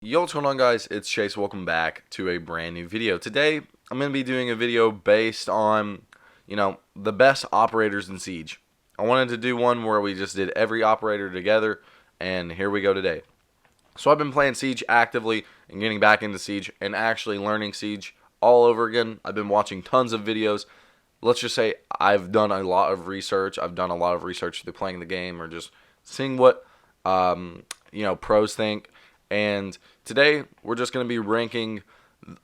Yo, what's going on, guys? It's Chase. Welcome back to a brand new video. Today, I'm going to be doing a video based on, the best operators in Siege. I wanted to do one where we just did every operator together, and here we go today. So I've been playing Siege actively and getting back into Siege and actually learning Siege all over again. I've been watching tons of videos. Let's just say I've done a lot of research. I've done a lot of research through playing the game or just seeing what, pros think. And today, we're just going to be ranking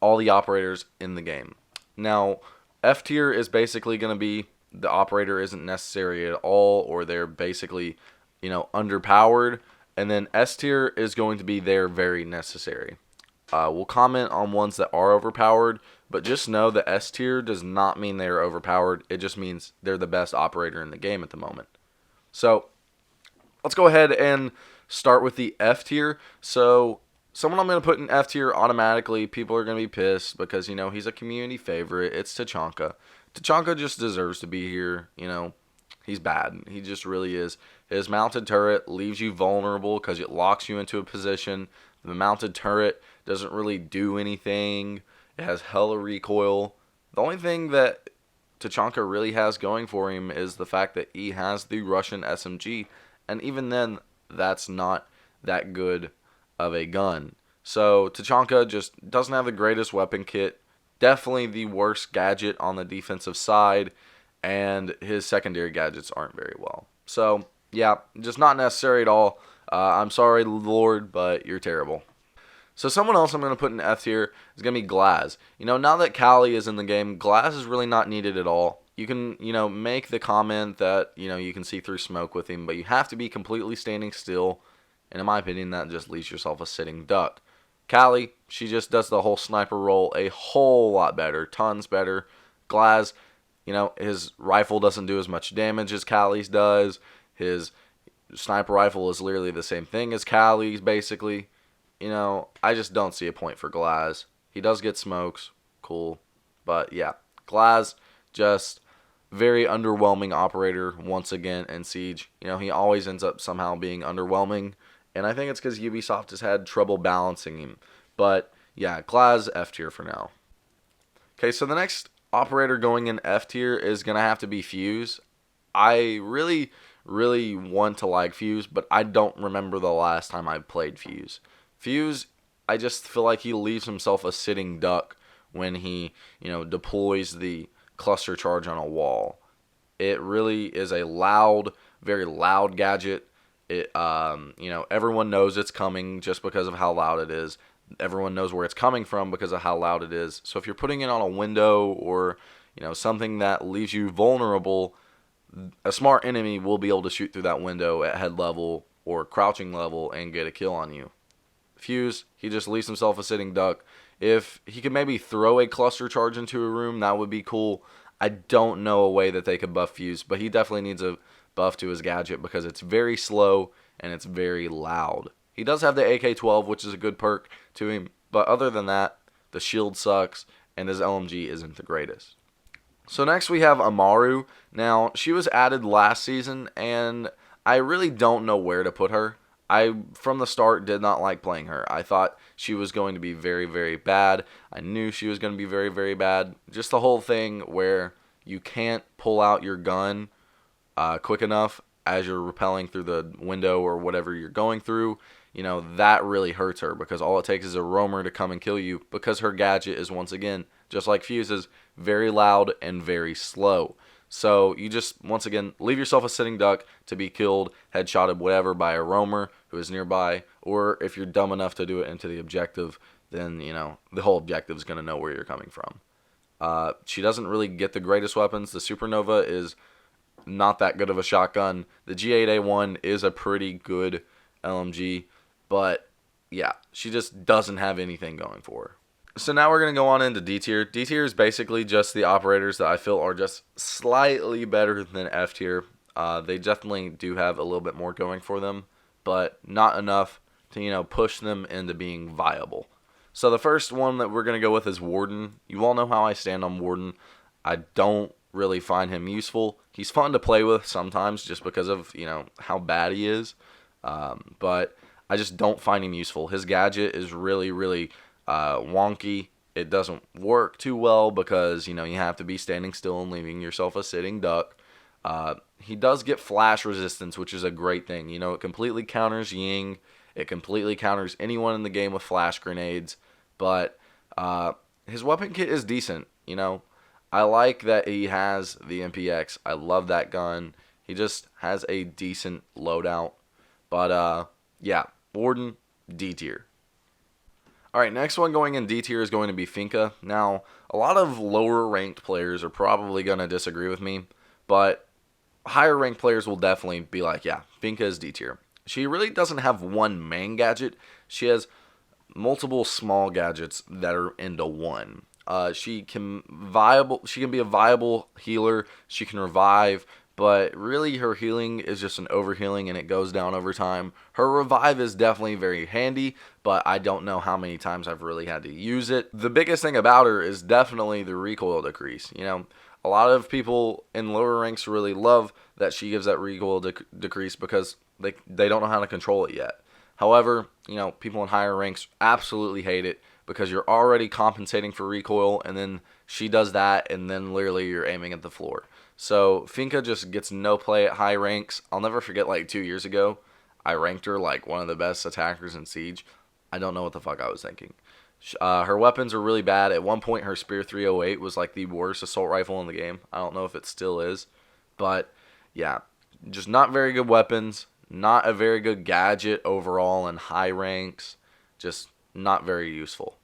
all the operators in the game. Now, F tier is basically going to be the operator isn't necessary at all, or they're basically, underpowered. And then S tier is going to be they're very necessary. We'll comment on ones that are overpowered, but just know that S tier does not mean they are overpowered. It just means they're the best operator in the game at the moment. So, let's go ahead and start with the F tier. So, someone I'm going to put in F tier automatically, people are going to be pissed because, he's a community favorite. It's Tachanka. Tachanka just deserves to be here. He's bad. He just really is. His mounted turret leaves you vulnerable because it locks you into a position. The mounted turret doesn't really do anything. It has hella recoil. The only thing that Tachanka really has going for him is the fact that he has the Russian SMG, and even then, that's not that good of a gun. So Tachanka just doesn't have the greatest weapon kit, definitely the worst gadget on the defensive side, and his secondary gadgets aren't very well. So yeah, just not necessary at all. I'm sorry, Lord, but you're terrible. So someone else I'm going to put in F tier is going to be Glaz. Now that Callie is in the game, Glaz is really not needed at all. You can, make the comment that, you can see through smoke with him, but you have to be completely standing still. And in my opinion, that just leaves yourself a sitting duck. Callie, she just does the whole sniper role a whole lot better, tons better. Glaz, his rifle doesn't do as much damage as Callie's does. His sniper rifle is literally the same thing as Callie's, basically. I just don't see a point for Glaz. He does get smokes, cool. But yeah, Glaz, just very underwhelming operator once again in Siege. He always ends up somehow being underwhelming, and I think it's because Ubisoft has had trouble balancing him. But yeah, Glaz F tier for now. Okay, so the next operator going in F tier is going to have to be Fuse. I really want to like Fuse, but I don't remember the last time I played Fuse. Fuse, I just feel like he leaves himself a sitting duck when he, deploys the cluster charge on a wall. It really is a loud, very loud gadget. It, everyone knows it's coming just because of how loud it is. Everyone knows where it's coming from because of how loud it is. So if you're putting it on a window or, something that leaves you vulnerable, a smart enemy will be able to shoot through that window at head level or crouching level and get a kill on you. Fuse, he just leaves himself a sitting duck. If he could maybe throw a cluster charge into a room, that would be cool. I don't know a way that they could buff Fuse, but he definitely needs a buff to his gadget because it's very slow and it's very loud. He does have the AK-12, which is a good perk to him, but other than that, the shield sucks and his LMG isn't the greatest. So next we have Amaru. Now, she was added last season, and I really don't know where to put her. I, from the start, did not like playing her. I thought she was going to be very, very bad. I knew she was going to be very, very bad. Just the whole thing where you can't pull out your gun quick enough as you're rappelling through the window or whatever you're going through. That really hurts her because all it takes is a roamer to come and kill you because her gadget is, once again, just like Fuse's, very loud and very slow. So you just, once again, leave yourself a sitting duck to be killed, headshotted, whatever, by a roamer who is nearby. Or if you're dumb enough to do it into the objective, then, the whole objective is going to know where you're coming from. She doesn't really get the greatest weapons. The Supernova is not that good of a shotgun. The G8A1 is a pretty good LMG. But, yeah, she just doesn't have anything going for her. So now we're going to go on into D tier. D tier is basically just the operators that I feel are just slightly better than F tier. They definitely do have a little bit more going for them, but not enough to, push them into being viable. So the first one that we're going to go with is Warden. You all know how I stand on Warden. I don't really find him useful. He's fun to play with sometimes just because of, how bad he is. But I just don't find him useful. His gadget is really, really wonky. It doesn't work too well because, you have to be standing still and leaving yourself a sitting duck. He does get flash resistance, which is a great thing. It completely counters Ying. It completely counters anyone in the game with flash grenades. But his weapon kit is decent. I like that he has the MPX. I love that gun. He just has a decent loadout. But yeah, Warden, D tier. Alright, next one going in D tier is going to be Finca. Now, a lot of lower ranked players are probably going to disagree with me, but higher ranked players will definitely be like, yeah, Finca is D tier. She really doesn't have one main gadget. She has multiple small gadgets that are into one. She can be a viable healer. She can revive, but really her healing is just an overhealing and it goes down over time. Her revive is definitely very handy, but I don't know how many times I've really had to use it. The biggest thing about her is definitely the recoil decrease. A lot of people in lower ranks really love that she gives that recoil decrease because they don't know how to control it yet. However, people in higher ranks absolutely hate it because you're already compensating for recoil, and then she does that, and then literally you're aiming at the floor. So Finca just gets no play at high ranks. I'll never forget, 2 years ago, I ranked her like one of the best attackers in Siege. I don't know what the fuck I was thinking. Her weapons are really bad. At one point, her Spear 308 was like the worst assault rifle in the game. I don't know if it still is, but yeah, just not very good weapons. Not a very good gadget overall in high ranks. Just not very useful.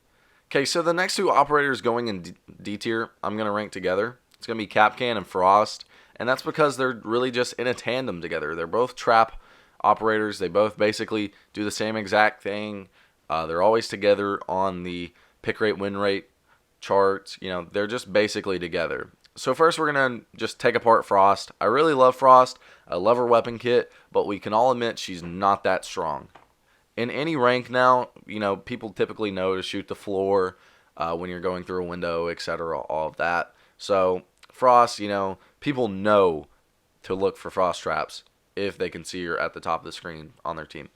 Okay, so the next two operators going in D tier, I'm going to rank together. It's going to be Kapkan and Frost, and that's because they're really just in a tandem together. They're both trap operators. They both basically do the same exact thing. They're always together on the pick rate, win rate charts. They're just basically together. So first we're going to just take apart Frost. I really love Frost. I love her weapon kit, but we can all admit she's not that strong. In any rank now, people typically know to shoot the floor when you're going through a window, etc., all of that. So Frost, people know to look for Frost traps if they can see her at the top of the screen on their team.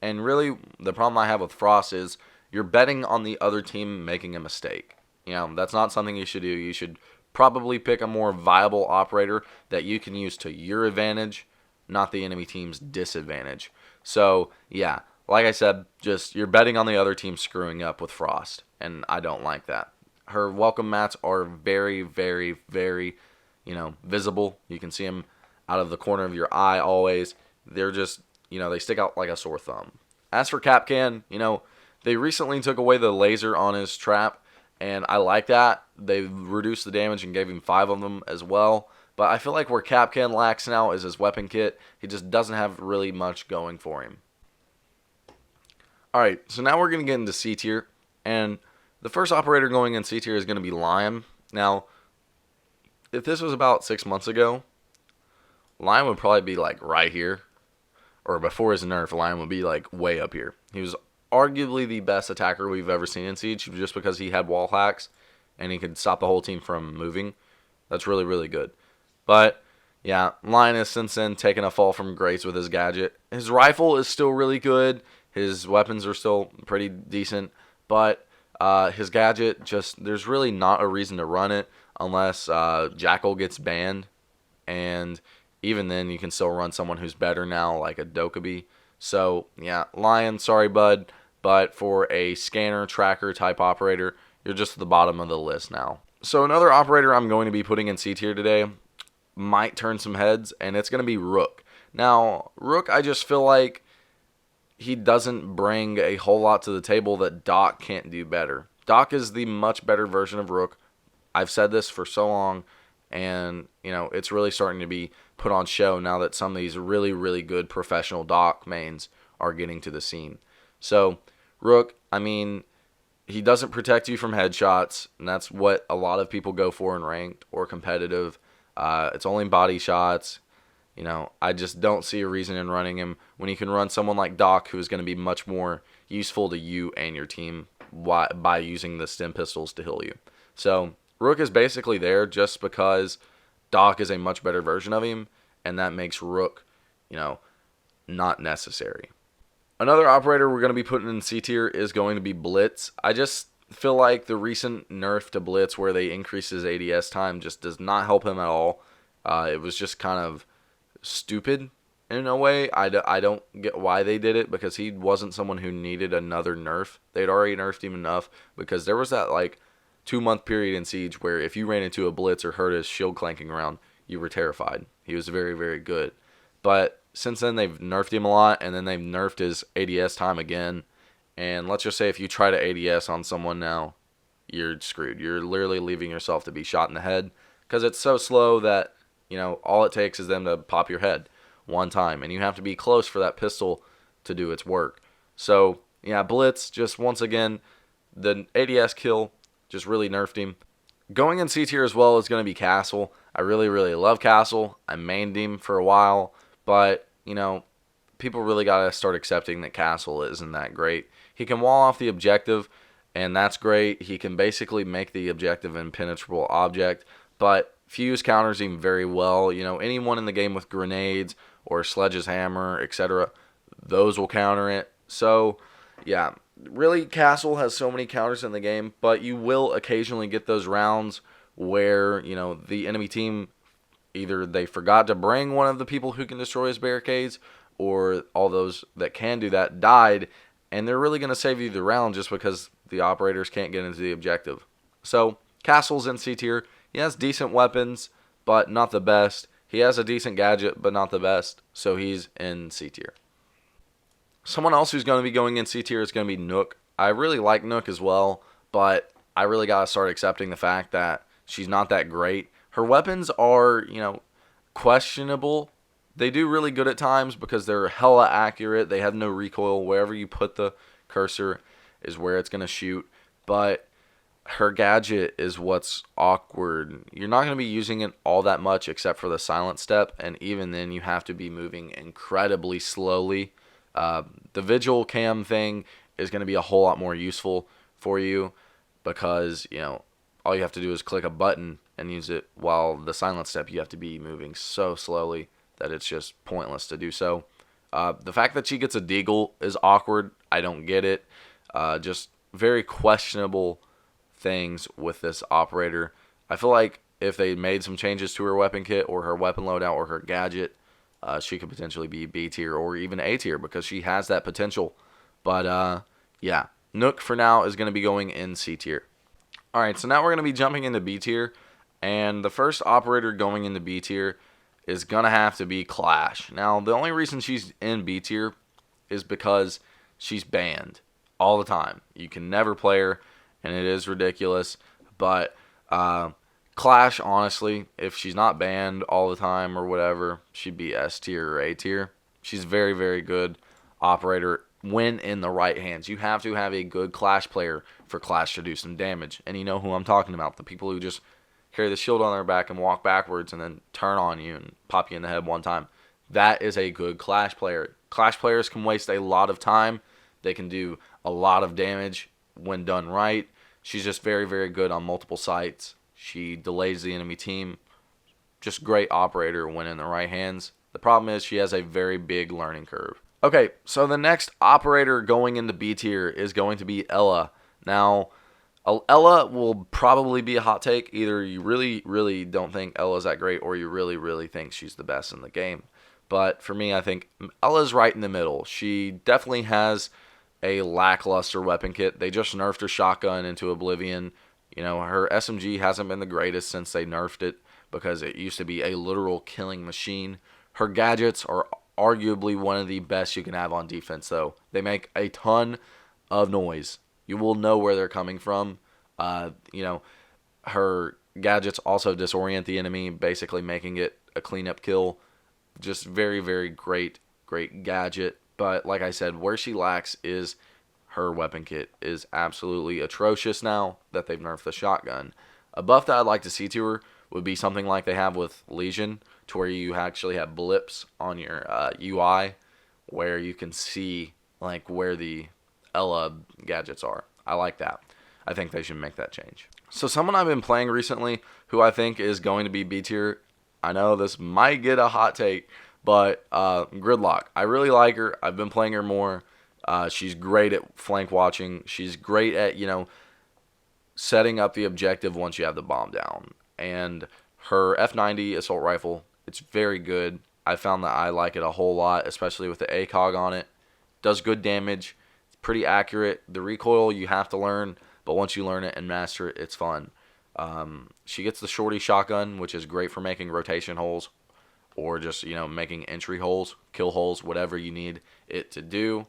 And really, the problem I have with Frost is you're betting on the other team making a mistake. That's not something you should do. You should probably pick a more viable operator that you can use to your advantage, not the enemy team's disadvantage. So, yeah, like I said, just you're betting on the other team screwing up with Frost, and I don't like that. Her welcome mats are very, very, very, visible. You can see them out of the corner of your eye always. They're just, they stick out like a sore thumb. As for Kapkan, they recently took away the laser on his trap, and I like that. They reduced the damage and gave him 5 of them as well. But I feel like where Kapkan lacks now is his weapon kit. He just doesn't have really much going for him. Alright, so now we're going to get into C tier. And the first operator going in C tier is going to be Lion. Now, if this was about 6 months ago, Lion would probably be right here. Or before his nerf, Lion would be way up here. He was arguably the best attacker we've ever seen in Siege just because he had wall hacks and he could stop the whole team from moving. That's really, really good. But, yeah, Lion has since then taken a fall from grace with his gadget. His rifle is still really good. His weapons are still pretty decent. But his gadget, there's really not a reason to run it unless Jackal gets banned. And even then, you can still run someone who's better now, like a Dokkaebi. So, yeah, Lion, sorry, bud. But for a scanner, tracker type operator, you're just at the bottom of the list now. So another operator I'm going to be putting in C tier today might turn some heads, and it's going to be Rook. Now, Rook, I just feel like he doesn't bring a whole lot to the table that Doc can't do better. Doc is the much better version of Rook. I've said this for so long, and, it's really starting to be put on show now that some of these really, really good professional Doc mains are getting to the scene. So, Rook, he doesn't protect you from headshots, and that's what a lot of people go for in ranked or competitive. It's only body shots. I just don't see a reason in running him when you can run someone like Doc, who is going to be much more useful to you and your team by using the stim pistols to heal you. So, Rook is basically there just because Doc is a much better version of him, and that makes Rook, not necessary. Another operator we're going to be putting in C tier is going to be Blitz. I just feel like the recent nerf to Blitz where they increase his ADS time just does not help him at all. It was just kind of stupid in a way. I don't get why they did it, because he wasn't someone who needed another nerf. They'd already nerfed him enough, because there was that like 2-month period in Siege where if you ran into a Blitz or heard his shield clanking around, you were terrified. He was very, very good. But since then, they've nerfed him a lot, and then they've nerfed his ADS time again. And let's just say if you try to ADS on someone now, you're screwed. You're literally leaving yourself to be shot in the head, because it's so slow that, you know, all it takes is them to pop your head one time, and you have to be close for that pistol to do its work. So, yeah, Blitz, just once again, the ADS kill just really nerfed him. Going in C tier as well is going to be Castle. I really, really love Castle. I mained him for a while, but, you know, people really got to start accepting that Castle isn't that great. He can wall off the objective, and that's great. He can basically make the objective an impenetrable object, but Fuse counters him very well. You know, anyone in the game with grenades or Sledge's hammer, etc., those will counter it. So, yeah, really, Castle has so many counters in the game, but you will occasionally get those rounds where, you know, the enemy team, either they forgot to bring one of the people who can destroy his barricades, or all those that can do that died, and they're really going to save you the round just because the operators can't get into the objective. So, Castle's in C tier. He has decent weapons, but not the best. He has a decent gadget, but not the best, so he's in C tier. Someone else who's going to be going in C tier is going to be Nook. I really like Nook as well, but I really got to start accepting the fact that she's not that great. Her weapons are, you know, questionable. They do really good at times because they're hella accurate. They have no recoil. Wherever you put the cursor is where it's going to shoot. But her gadget is what's awkward. You're not going to be using it all that much except for the silent step, and even then you have to be moving incredibly slowly. The Vigil cam thing is going to be a whole lot more useful for you because, you know, all you have to do is click a button and use it, while the silent step you have to be moving so slowly that it's just pointless to do so. The fact that she gets a deagle is awkward. I don't get it. Just very questionable things with this operator. I feel like if they made some changes to her weapon kit or her weapon loadout or her gadget, she could potentially be B tier or even A tier because she has that potential. But yeah, Nook for now is going to be going in C tier. Alright, so now we're going to be jumping into B tier, and the first operator going into B tier is going to have to be Clash. Now, the only reason she's in B tier is because she's banned all the time. You can never play her, and it is ridiculous. But Clash, honestly, if she's not banned all the time or whatever, she'd be S tier or A tier. She's very, very good operator when in the right hands. You have to have a good Clash player for Clash to do some damage. And you know who I'm talking about. The people who just carry the shield on their back and walk backwards and then turn on you and pop you in the head one time. That is a good Clash player. Clash players can waste a lot of time. They can do a lot of damage when done right. She's just very, very good on multiple sites. She delays the enemy team. Just great operator when in the right hands. The problem is she has a very big learning curve. Okay, so the next operator going into B tier is going to be Ella. Now, Ella will probably be a hot take. Either you really, really don't think Ella's that great, or you really, really think she's the best in the game. But for me, I think Ella's right in the middle. She definitely has a lackluster weapon kit. They just nerfed her shotgun into oblivion. You know, her SMG hasn't been the greatest since they nerfed it because it used to be a literal killing machine. Her gadgets are arguably one of the best you can have on defense, though. They make a ton of noise. You will know where they're coming from. You know, her gadgets also disorient the enemy, basically making it a cleanup kill. Just very, very great gadget. But like I said, where she lacks is her weapon kit is absolutely atrocious now that they've nerfed the shotgun. A buff that I'd like to see to her would be something like they have with Legion, to where you actually have blips on your UI where you can see like where the Ella gadgets are. I like that. I think they should make that change. So someone I've been playing recently who I think is going to be B tier. I know this might get a hot take, but Gridlock. I really like her. I've been playing her more, She's great at flank watching. She's great at, setting up the objective once you have the bomb down. And her F90 assault rifle, it's very good. I found that I like it a whole lot, especially with the ACOG on it. Does good damage. It's pretty accurate. The recoil you have to learn, but once you learn it and master it, it's fun. She gets the shorty shotgun, which is great for making rotation holes or just, making entry holes, kill holes, whatever you need it to do.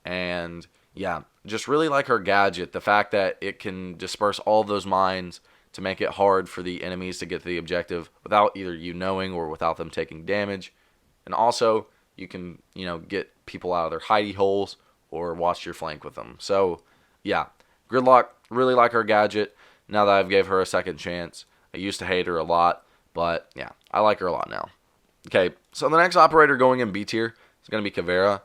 And yeah, just really like her gadget. The fact that it can disperse all of those mines to make it hard for the enemies to get to the objective without either you knowing or without them taking damage. And also, you can, get people out of their hidey holes or watch your flank with them. So, yeah, Gridlock, really like her gadget now that I've gave her a second chance. I used to hate her a lot, but yeah, I like her a lot now. Okay, so the next operator going in B tier is going to be Kuvira.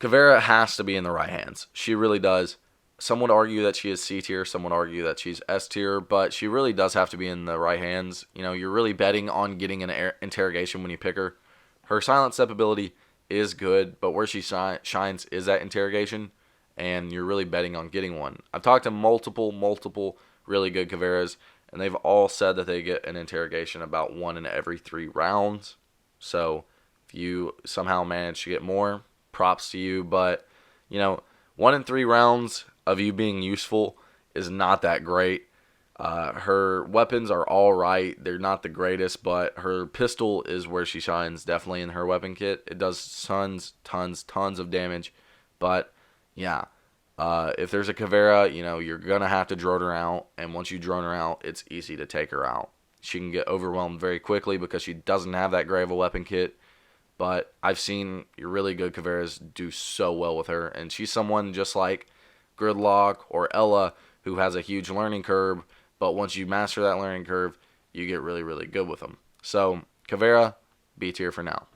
Kuvira has to be in the right hands. She really does. Some would argue that she is C tier. Some would argue that she's S tier. But she really does have to be in the right hands. You're really betting on getting an interrogation when you pick her. Her silent step ability is good, but where she shines is at interrogation. And you're really betting on getting one. I've talked to multiple really good Kuviras, and they've all said that they get an interrogation about 1 in every 3 rounds. So if you somehow manage to get more, props to you. But 1 in 3 rounds of you being useful is not that great. Her weapons are all right. They're not the greatest, but her pistol is where she shines, definitely in her weapon kit. It does tons of damage. But yeah, if there's a Kuvira, you're gonna have to drone her out, and once you drone her out, it's easy to take her out. She can get overwhelmed very quickly because she doesn't have that great of a weapon kit. But I've seen really good Kuviras do so well with her. And she's someone just like Gridlock or Ella who has a huge learning curve. But once you master that learning curve, you get really good with them. So Kuvira, B tier for now.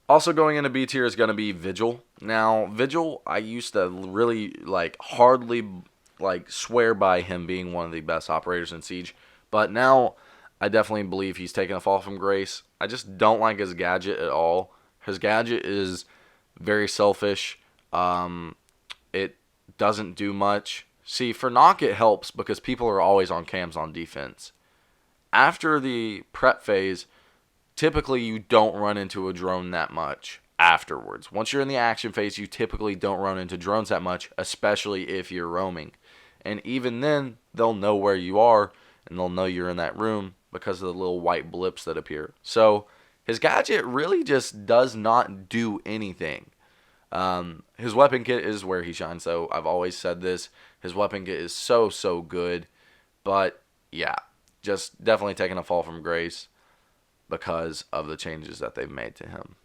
Also going into B tier is going to be Vigil. Now, Vigil, I used to really hardly swear by him being one of the best operators in Siege. But now I definitely believe he's taken a fall from grace. I just don't like his gadget at all. His gadget is very selfish. It doesn't do much. See, for Nook it helps because people are always on cams on defense. After the prep phase, typically you don't run into a drone that much afterwards. Once you're in the action phase, you typically don't run into drones that much, especially if you're roaming. And even then, they'll know where you are, and they'll know you're in that room because of the little white blips that appear. So his gadget really just does not do anything. His weapon kit is where he shines, though. I've always said this. His weapon kit is so good. But, yeah, just definitely taking a fall from grace because of the changes that they've made to him.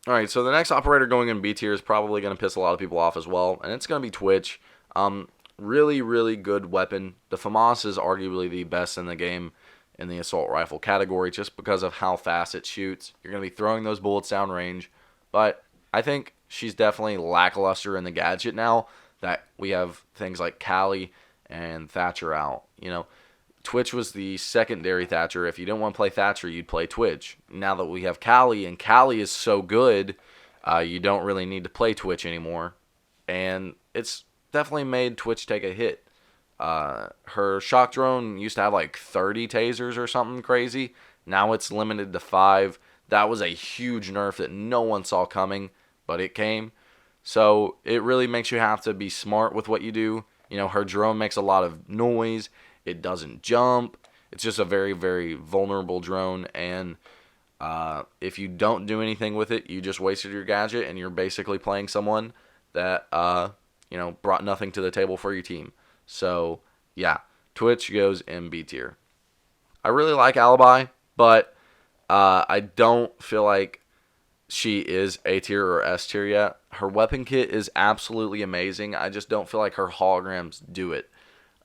Alright, so the next operator going in B tier is probably going to piss a lot of people off as well, and it's going to be Twitch. Really good weapon. The FAMAS is arguably the best in the game in the assault rifle category just because of how fast it shoots. You're going to be throwing those bullets down range, but I think she's definitely lackluster in the gadget now that we have things like Callie and Thatcher out. Twitch was the secondary Thatcher. If you didn't want to play Thatcher, you'd play Twitch. Now that we have Callie, and Callie is so good, you don't really need to play Twitch anymore. And it's definitely made Twitch take a hit. Her shock drone used to have 30 tasers or something crazy. Now it's limited to 5. That was a huge nerf that no one saw coming, but it came. So it really makes you have to be smart with what you do. Her drone makes a lot of noise. It doesn't jump. It's just a very vulnerable drone. And if you don't do anything with it, you just wasted your gadget, and you're basically playing someone that brought nothing to the table for your team. So yeah, Twitch goes in B tier. I really like Alibi, but I don't feel like she is A tier or S tier yet. Her weapon kit is absolutely amazing. I just don't feel like her holograms do it.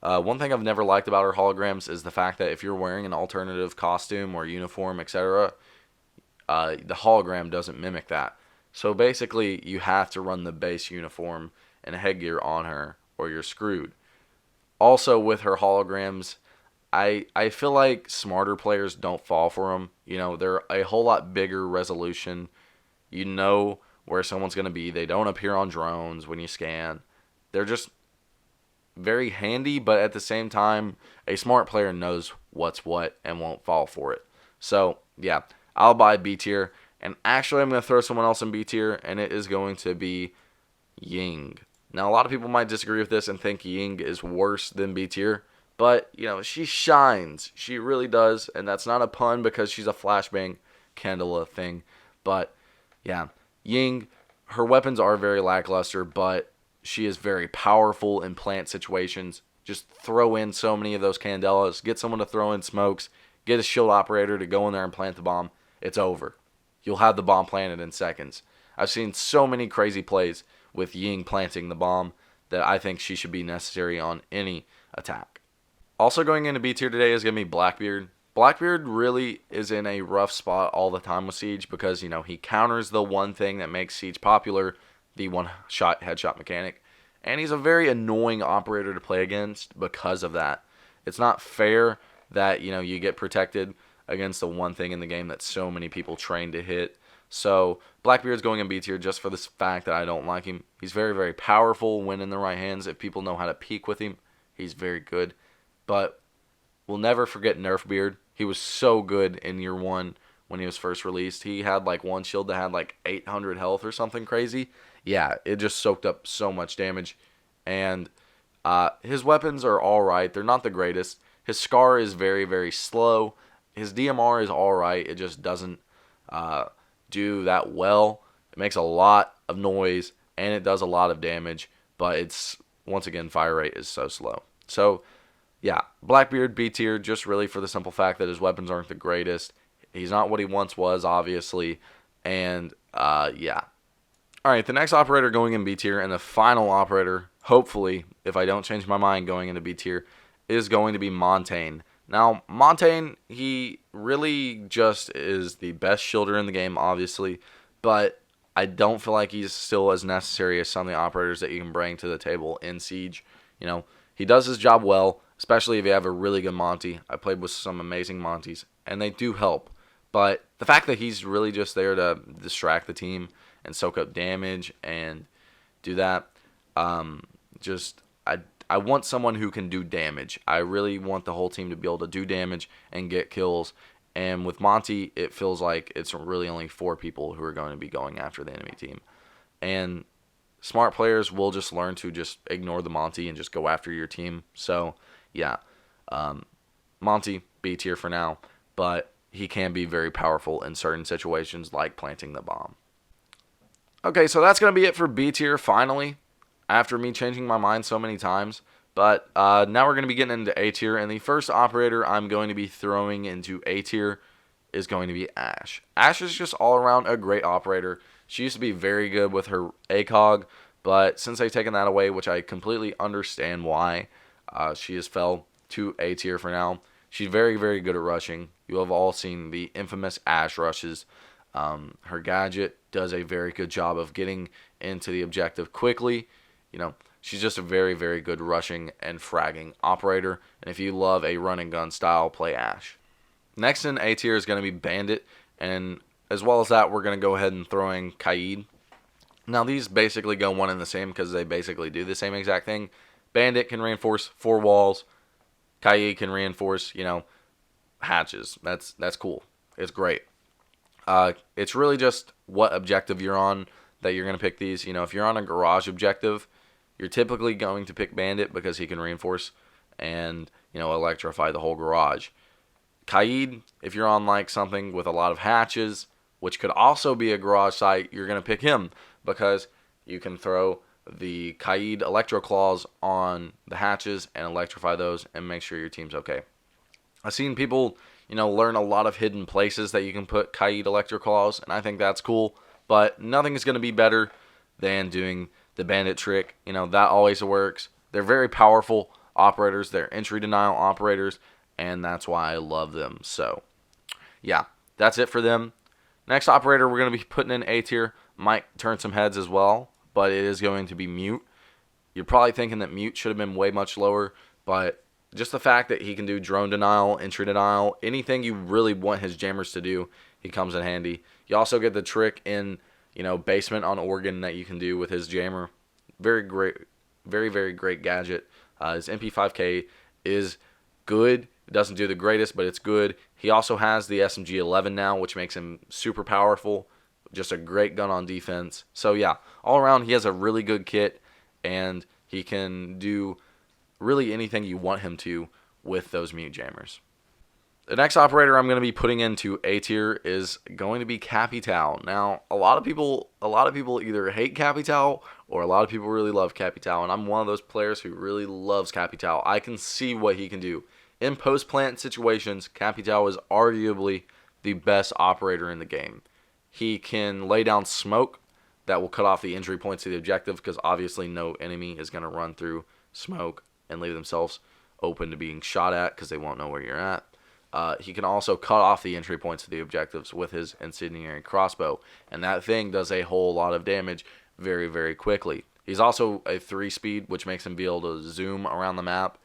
One thing I've never liked about her holograms is the fact that if you're wearing an alternative costume or uniform, etc., the hologram doesn't mimic that. So basically, you have to run the base uniform and headgear on her, or you're screwed. Also, with her holograms, I feel like smarter players don't fall for them. They're a whole lot bigger resolution. where someone's going to be. They don't appear on drones when you scan. They're just very handy, but at the same time, a smart player knows what's what and won't fall for it. So, yeah, I'll buy B tier. And actually, I'm going to throw someone else in B tier, and it is going to be Ying. Now, a lot of people might disagree with this and think Ying is worse than B tier, but, she shines. She really does, and that's not a pun because she's a flashbang Candela thing. But, yeah, Ying, her weapons are very lackluster, but she is very powerful in plant situations. Just throw in so many of those Candelas, get someone to throw in smokes, get a shield operator to go in there and plant the bomb. It's over. You'll have the bomb planted in seconds. I've seen so many crazy plays with Ying planting the bomb that I think she should be necessary on any attack. Also going into B tier today is going to be Blackbeard. Blackbeard really is in a rough spot all the time with Siege because, he counters the one thing that makes Siege popular, the one-shot headshot mechanic. And he's a very annoying operator to play against because of that. It's not fair that, you get protected against the one thing in the game that so many people train to hit. So Blackbeard's going in B tier just for this fact that I don't like him. He's very, very powerful when in the right hands. If people know how to peek with him, he's very good. But we'll never forget Nerfbeard. He was so good in year one when he was first released. He had one shield that had 800 health or something crazy. Yeah, it just soaked up so much damage. And his weapons are alright. They're not the greatest. His Scar is very, very slow. His DMR is alright. It just doesn't do that well. It makes a lot of noise, and it does a lot of damage. But it's, once again, fire rate is so slow. So, yeah, Blackbeard B tier just really for the simple fact that his weapons aren't the greatest. He's not what he once was, obviously. And, yeah. Alright, the next operator going in B tier, and the final operator, hopefully, if I don't change my mind going into B tier, is going to be Montaigne. Now, Montaigne, he really just is the best shielder in the game, obviously, but I don't feel like he's still as necessary as some of the operators that you can bring to the table in Siege. He does his job well, especially if you have a really good Monty. I played with some amazing Monties, and they do help. But the fact that he's really just there to distract the team and soak up damage and do that, I want someone who can do damage. I really want the whole team to be able to do damage and get kills. And with Monty, it feels like it's really only 4 people who are going to be going after the enemy team. And smart players will just learn to just ignore the Monty and just go after your team. So, yeah, Monty, B tier for now. But he can be very powerful in certain situations like planting the bomb. Okay, so that's going to be it for B tier finally, after me changing my mind so many times. But now we're going to be getting into A tier, and the first operator I'm going to be throwing into A tier is going to be Ashe. Ashe is just all around a great operator. She used to be very good with her ACOG, but since they've taken that away, which I completely understand why, she has fell to A tier for now. She's very, very good at rushing. You have all seen the infamous Ashe rushes. Her gadget does a very good job of getting into the objective quickly. She's just a very, very good rushing and fragging operator. And if you love a run and gun style, play Ashe. Next in A tier is going to be Bandit. And as well as that, we're going to go ahead and throw in Kaid. Now, these basically go one and the same because they basically do the same exact thing. Bandit can reinforce 4 walls. Kaid can reinforce, hatches. That's cool. It's great. It's really just what objective you're on that you're going to pick these. If you're on a garage objective, you're typically going to pick Bandit because he can reinforce and, electrify the whole garage. Kaid, if you're on something with a lot of hatches, which could also be a garage site, you're going to pick him because you can throw the Kaid Electro Claws on the hatches and electrify those and make sure your team's okay. I've seen people, learn a lot of hidden places that you can put Kaid Electro Claws, and I think that's cool, but nothing is going to be better than doing the Bandit trick. That always works. They're very powerful operators. They're entry denial operators, and that's why I love them. So, yeah, that's it for them. Next operator we're going to be putting in A tier might turn some heads as well, but it is going to be Mute. You're probably thinking that Mute should have been way much lower, but just the fact that he can do drone denial, entry denial, anything you really want his jammers to do, he comes in handy. You also get the trick in basement on organ that you can do with his jammer. Very great, very, very great gadget. His MP5K is good. It doesn't do the greatest, but it's good. He also has the SMG-11 now, which makes him super powerful. Just a great gun on defense. So yeah, all around he has a really good kit, and he can do really anything you want him to with those mute jammers. The next operator I'm going to be putting into A tier is going to be Capital. Now, a lot of people either hate Capital or a lot of people really love Capital, and I'm one of those players who really loves Capital. I can see what he can do. In post-plant situations, Capital is arguably the best operator in the game. He can lay down smoke that will cut off the entry points to the objective, because obviously no enemy is going to run through smoke and leave themselves open to being shot at because they won't know where you're at. He can also cut off the entry points to the objectives with his incendiary crossbow, and that thing does a whole lot of damage very, very quickly. He's also a 3-speed, which makes him be able to zoom around the map,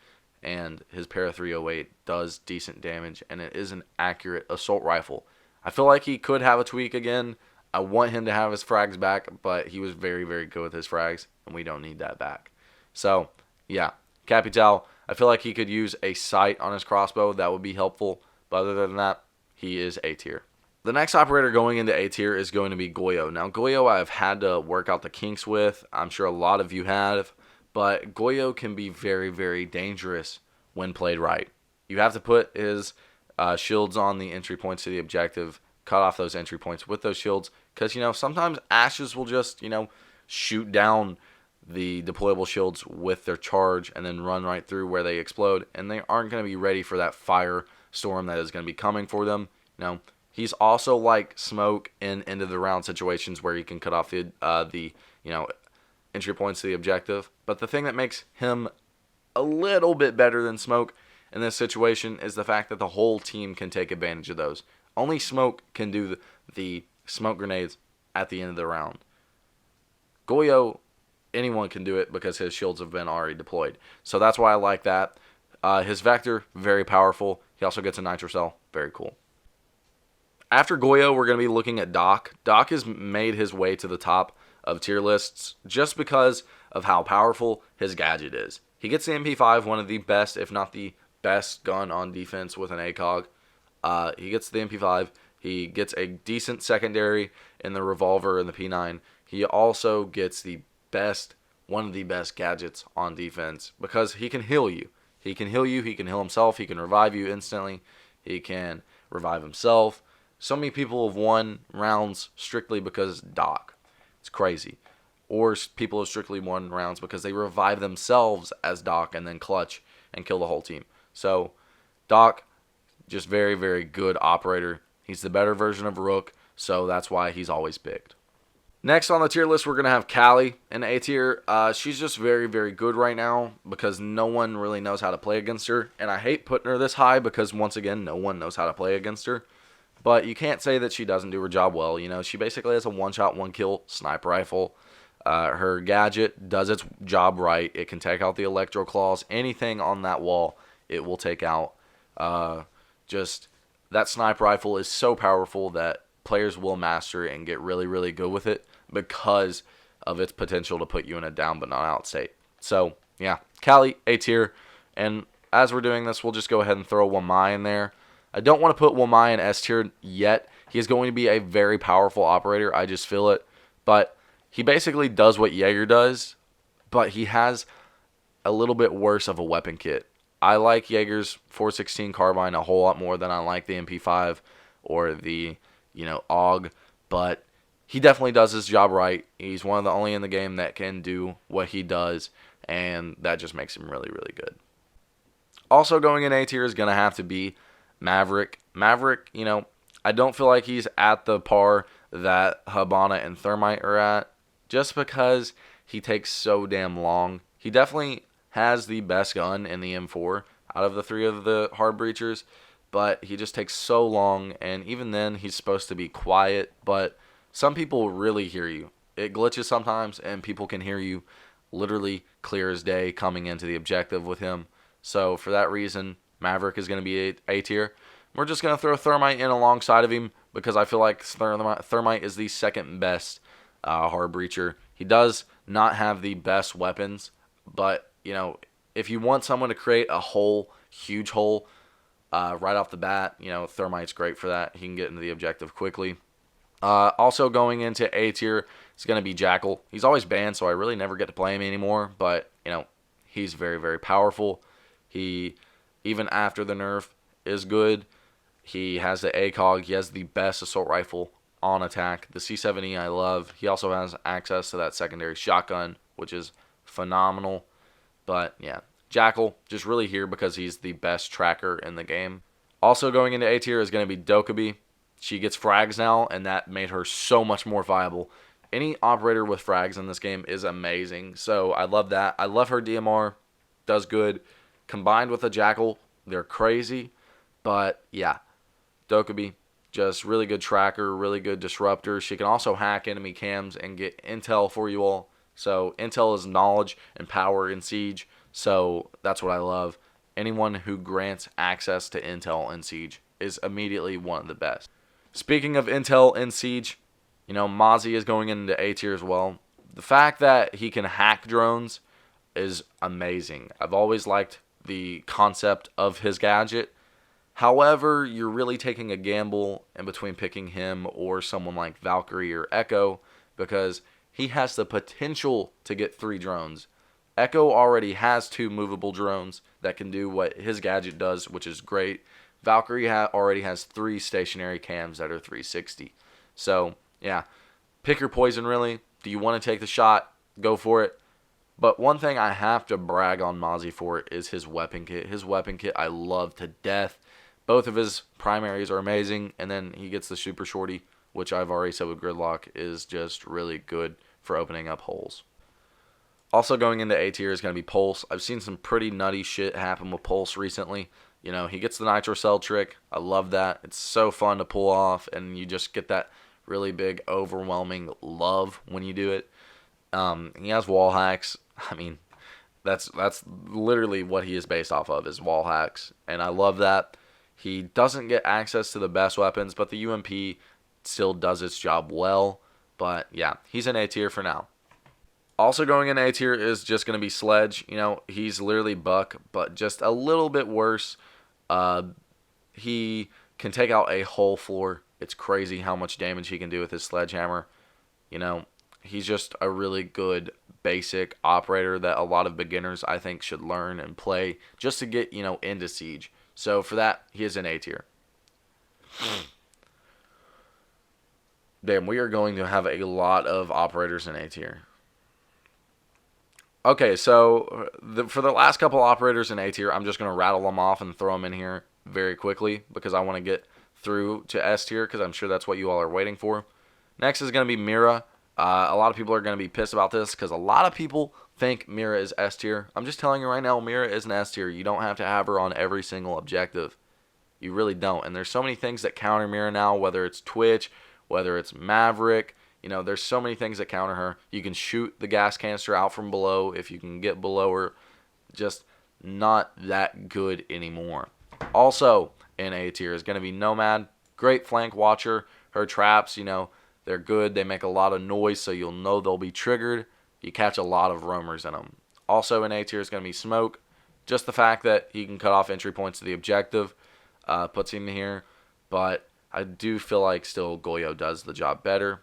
and his Para 308 does decent damage, and it is an accurate assault rifle. I feel like he could have a tweak again. I want him to have his frags back, but he was very, very good with his frags, and we don't need that back. So, yeah, Capital, I feel like he could use a sight on his crossbow. That would be helpful, but other than that, he is A tier. The next operator going into A tier is going to be Goyo. Now, Goyo I've had to work out the kinks with. I'm sure a lot of you have, but Goyo can be very, very dangerous when played right. You have to put his shields on the entry points to the objective, cut off those entry points with those shields, because, sometimes Ashes will just, shoot down the deployable shields with their charge and then run right through where they explode, and they aren't going to be ready for that fire storm that is going to be coming for them. He's also like Smoke in end of the round situations where he can cut off the entry points to the objective. But the thing that makes him a little bit better than Smoke in this situation is the fact that the whole team can take advantage of those. Only Smoke can do the smoke grenades at the end of the round. Goyo, anyone can do it because his shields have been already deployed. So that's why I like that. His Vector, very powerful. He also gets a Nitro Cell. Very cool. After Goyo, we're going to be looking at Doc. Doc has made his way to the top of tier lists just because of how powerful his gadget is. He gets the MP5, one of the best, if not the best gun on defense with an ACOG. He gets the MP5. He gets a decent secondary in the revolver and the P9. He also gets one of the best gadgets on defense because he can heal you. He can heal you. He can heal himself. He can revive you instantly. He can revive himself. So many people have won rounds strictly because Doc. It's crazy. Or people have strictly won rounds because they revive themselves as Doc and then clutch and kill the whole team. So, Doc, just very, very good operator. He's the better version of Rook, so that's why he's always picked. Next on the tier list, we're going to have Callie in A tier. She's just very, very good right now because no one really knows how to play against her. And I hate putting her this high because, once again, no one knows how to play against her. But you can't say that she doesn't do her job well. She basically has a one-shot, one-kill sniper rifle. Her gadget does its job right. It can take out the electro claws. Anything on that wall, it will take out. Just that sniper rifle is so powerful that players will master it and get really, really good with it because of its potential to put you in a down but not out state. So, yeah, Callie, A tier. And as we're doing this, we'll just go ahead and throw Wamai in there. I don't want to put Wamai in S tier yet. He is going to be a very powerful operator. I just feel it. But he basically does what Jaeger does, but he has a little bit worse of a weapon kit. I like Jaeger's 416 carbine a whole lot more than I like the MP5 or the, AUG, but he definitely does his job right. He's one of the only in the game that can do what he does, and that just makes him really, really good. Also going in A tier is going to have to be Maverick. Maverick, I don't feel like he's at the par that Habana and Thermite are at just because he takes so damn long. He definitely has the best gun in the M4 out of the three of the hard breachers, but he just takes so long, and even then he's supposed to be quiet, but some people really hear you. It glitches sometimes, and people can hear you literally clear as day coming into the objective with him. So for that reason, Maverick is going to be A tier. We're just going to throw Thermite in alongside of him because I feel like Thermite is the second best hard breacher. He does not have the best weapons, but if you want someone to create a hole, huge hole, right off the bat, Thermite's great for that. He can get into the objective quickly. Also going into A tier is going to be Jackal. He's always banned, so I really never get to play him anymore, but he's very, very powerful. He, even after the nerf, is good. He has the ACOG. He has the best assault rifle on attack. The C7E I love. He also has access to that secondary shotgun, which is phenomenal. But yeah, Jackal just really here because he's the best tracker in the game. Also going into A tier is going to be Dokkaebi. She gets frags now, and that made her so much more viable. Any operator with frags in this game is amazing, so I love that. I love her DMR. Does good. Combined with a Jackal, they're crazy. But yeah, Dokkaebi, just really good tracker, really good disruptor. She can also hack enemy cams and get intel for you all. So intel is knowledge and power in Siege. So that's what I love. Anyone who grants access to intel in Siege is immediately one of the best. Speaking of intel in Siege, Mozzie is going into A tier as well. The fact that he can hack drones is amazing. I've always liked the concept of his gadget. However, you're really taking a gamble in between picking him or someone like Valkyrie or Echo because he has the potential to get 3 drones. Echo already has 2 movable drones that can do what his gadget does, which is great. Valkyrie already has 3 stationary cams that are 360. So, yeah, pick your poison really. Do you want to take the shot? Go for it. But one thing I have to brag on Mozzie for is his weapon kit. His weapon kit I love to death. Both of his primaries are amazing, and then he gets the Super Shorty, which I've already said with Gridlock is just really good for opening up holes. Also going into A tier is going to be Pulse. I've seen some pretty nutty shit happen with Pulse recently. He gets the Nitro Cell trick. I love that. It's so fun to pull off, and you just get that really big, overwhelming love when you do it. He has wall hacks. I mean, that's literally what he is based off of, is wall hacks, and I love that. He doesn't get access to the best weapons, but the UMP still does its job well. But yeah, he's in A tier for now. Also going in A tier is just going to be Sledge. He's literally Buck, but just a little bit worse. He can take out a whole floor. It's crazy how much damage he can do with his sledgehammer. He's just a really good basic operator that a lot of beginners, I think, should learn and play just to get, into Siege. So for that, he is in A tier. Damn, we are going to have a lot of operators in A tier. Okay, so for the last couple operators in A tier, I'm just going to rattle them off and throw them in here very quickly because I want to get through to S tier because I'm sure that's what you all are waiting for. Next is going to be Mira. A lot of people are going to be pissed about this because a lot of people think Mira is S tier. I'm just telling you right now, Mira is an S tier. You don't have to have her on every single objective. You really don't. And there's so many things that counter Mira now, whether it's Twitch, whether it's Maverick. There's so many things that counter her. You can shoot the gas canister out from below if you can get below her. Just not that good anymore. Also in A tier is going to be Nomad. Great flank watcher. Her traps, they're good. They make a lot of noise, so you'll know they'll be triggered. You catch a lot of roamers in them. Also in A tier is going to be Smoke. Just the fact that he can cut off entry points to the objective puts him here. But I do feel like still Goyo does the job better.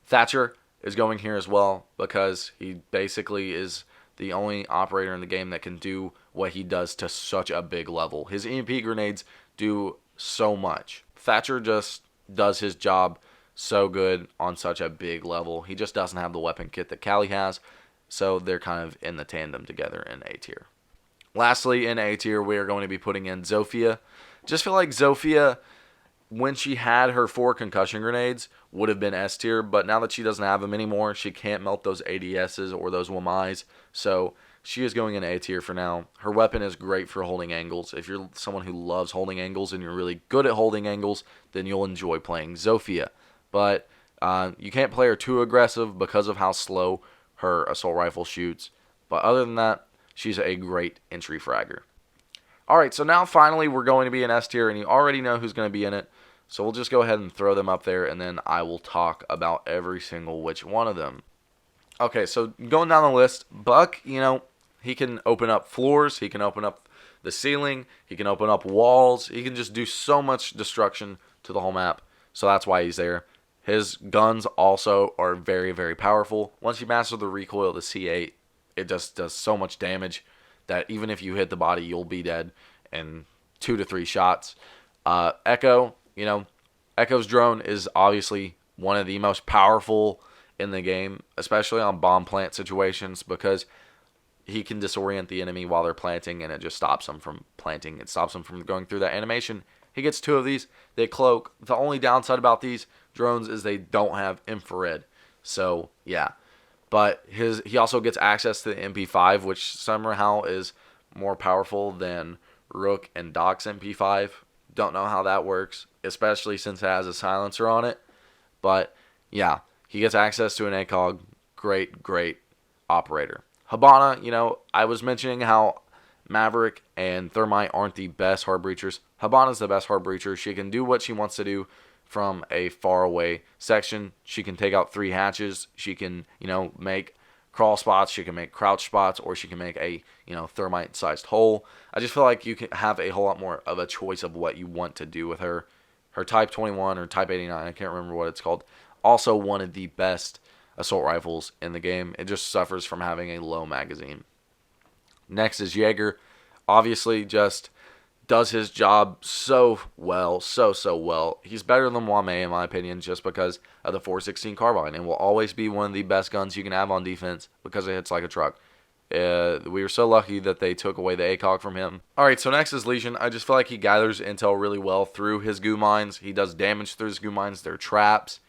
Thatcher is going here as well because he basically is the only operator in the game that can do what he does to such a big level. His EMP grenades do so much. Thatcher just does his job so good on such a big level. He just doesn't have the weapon kit that Callie has, so they're kind of in the tandem together in A tier. Lastly, in A tier, we are going to be putting in Zofia. Just feel like Zofia, when she had her 4 concussion grenades, would have been S tier, but now that she doesn't have them anymore, she can't melt those ADSs or those Wamais, so she is going in A tier for now. Her weapon is great for holding angles. If you're someone who loves holding angles and you're really good at holding angles, then you'll enjoy playing Zofia. But you can't play her too aggressive because of how slow her assault rifle shoots. But other than that, she's a great entry fragger. Alright, so now finally we're going to be in S tier, and you already know who's going to be in it. So we'll just go ahead and throw them up there, and then I will talk about every single which one of them. Okay, so going down the list, Buck, he can open up floors, he can open up the ceiling, he can open up walls, he can just do so much destruction to the whole map. So that's why he's there. His guns also are very, very powerful. Once you master the recoil of the C8, it just does so much damage that even if you hit the body, you'll be dead in 2 to 3 shots. Echo, Echo's drone is obviously one of the most powerful in the game, especially on bomb plant situations, because he can disorient the enemy while they're planting, and it just stops them from planting. It stops them from going through that animation. He gets 2 of these. They cloak. The only downside about these drones is they don't have infrared. So, yeah. But he also gets access to the MP5, which somehow is more powerful than Rook and Doc's MP5. Don't know how that works, especially since it has a silencer on it. But, yeah. He gets access to an ACOG. Great, great operator. Hibana, I was mentioning how Maverick and Thermite aren't the best hard breachers. Hibana's the best hard breacher. She can do what she wants to do from a far away section. She can take out 3 hatches. She can, make crawl spots. She can make crouch spots, or she can make a, thermite sized hole. I just feel like you can have a whole lot more of a choice of what you want to do with her. Her Type 21 or Type 89, I can't remember what it's called. Also one of the best assault rifles in the game. It just suffers from having a low magazine. Next is Jaeger. Obviously just does his job so well, so well. He's better than Wame in my opinion, just because of the 416 carbine, and will always be one of the best guns you can have on defense because it hits like a truck. We were so lucky that they took away the ACOG from him. Alright, so next is Legion. I just feel like he gathers intel really well through his goo mines. He does damage through his goo mines. They're traps.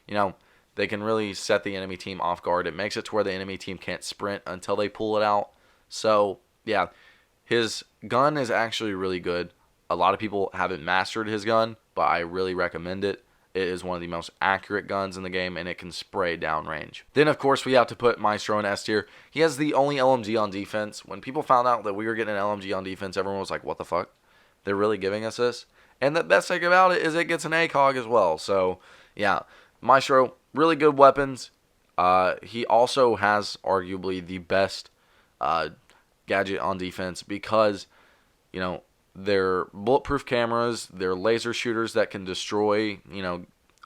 They can really set the enemy team off guard. It makes it to where the enemy team can't sprint until they pull it out. So, yeah, his gun is actually really good. A lot of people haven't mastered his gun, but I really recommend it. It is one of the most accurate guns in the game, and it can spray downrange. Then, of course, we have to put Maestro in S tier. He has the only LMG on defense. When people found out that we were getting an LMG on defense, everyone was like, what the fuck? They're really giving us this? And the best thing about it is it gets an ACOG as well. So, yeah, Maestro, really good weapons. He also has arguably the best gadget on defense because, they're bulletproof cameras, they're laser shooters that can destroy,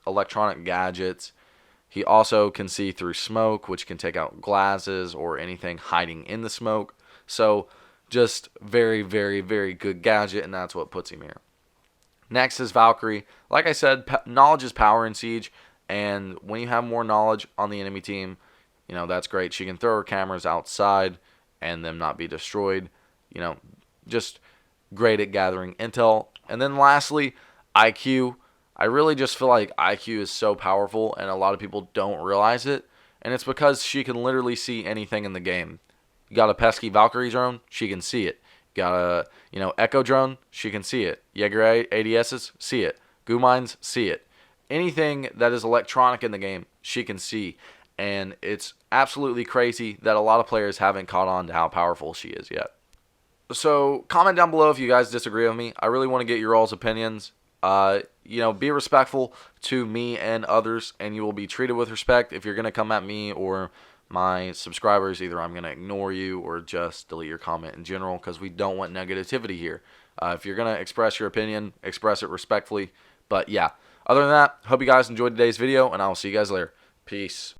electronic gadgets. He also can see through smoke, which can take out glasses or anything hiding in the smoke. So, just very, very, very good gadget, and that's what puts him here. Next is Valkyrie. Like I said, knowledge is power in Siege, and when you have more knowledge on the enemy team, that's great. She can throw her cameras outside and them not be destroyed. Just great at gathering intel. And then lastly, IQ. I really just feel like IQ is so powerful, and a lot of people don't realize it. And it's because she can literally see anything in the game. You got a pesky Valkyrie drone, she can see it. You got a, Echo drone, she can see it. Jaeger ADSs, see it. Goo mines, see it. Anything that is electronic in the game, she can see. And it's absolutely crazy that a lot of players haven't caught on to how powerful she is yet. So, comment down below if you guys disagree with me. I really want to get your all's opinions. Be respectful to me and others, and you will be treated with respect. If you're going to come at me or my subscribers, either I'm going to ignore you or just delete your comment in general, because we don't want negativity here. If you're going to express your opinion, express it respectfully. But, yeah, other than that, hope you guys enjoyed today's video, and I will see you guys later. Peace.